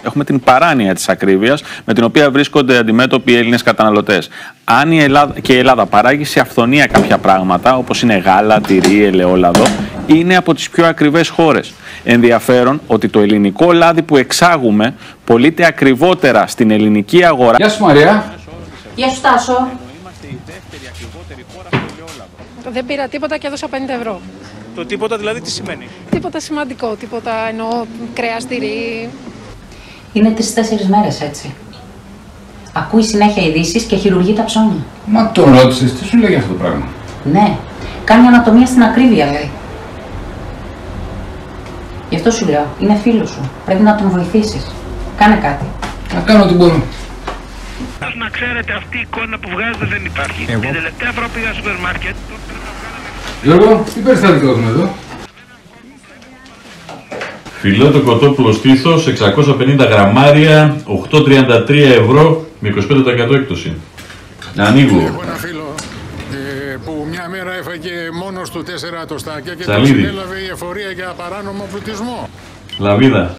Έχουμε την παράνοια της ακρίβειας με την οποία βρίσκονται αντιμέτωποι οι Έλληνες καταναλωτές. Αν η Ελλάδα παράγει σε αυθονία κάποια πράγματα, όπως είναι γάλα, τυρί, ελαιόλαδο, είναι από τις πιο ακριβές χώρες. Ενδιαφέρον ότι το ελληνικό λάδι που εξάγουμε πωλείται ακριβότερα στην ελληνική αγορά. Γεια σου Μαρία. Γεια σου Τάσο. Δεν πήρα τίποτα και έδωσα 50 ευρώ. Το τίποτα δηλαδή τι σημαίνει? Τίποτα σημαντικό, τίποτα εννοώ κρέας, τυρί. Είναι 3-4 μέρες έτσι. Ακούει συνέχεια ειδήσεις και χειρουργεί τα ψώνια. Μα τον ρώτησες, τι σου λέει αυτό το πράγμα? Ναι, κάνει ανατομία στην ακρίβεια λέει. Γι' αυτό σου λέω, είναι φίλος σου. Πρέπει να τον βοηθήσεις. Κάνε κάτι. Να κάνω ό,τι μπορώ. Να ξέρετε, αυτή η εικόνα που βγάζετε δεν υπάρχει. Την τελευταία φορά πήγα στο σούπερ μάρκετ. Γιώργο, τι περιστατικό έχουμε εδώ? Φιλέτο το κοτόπουλο στήθος, 650 γραμμάρια, 8,33 ευρώ με 25% έκπτωση. Ανοίγω. Έχω ένα φίλο που μια μέρα έφαγε μόνος του 4 τοστάκια και Σαλίδι. τον έλαβε η εφορία για παράνομο πλουτισμό. Λαβίδα.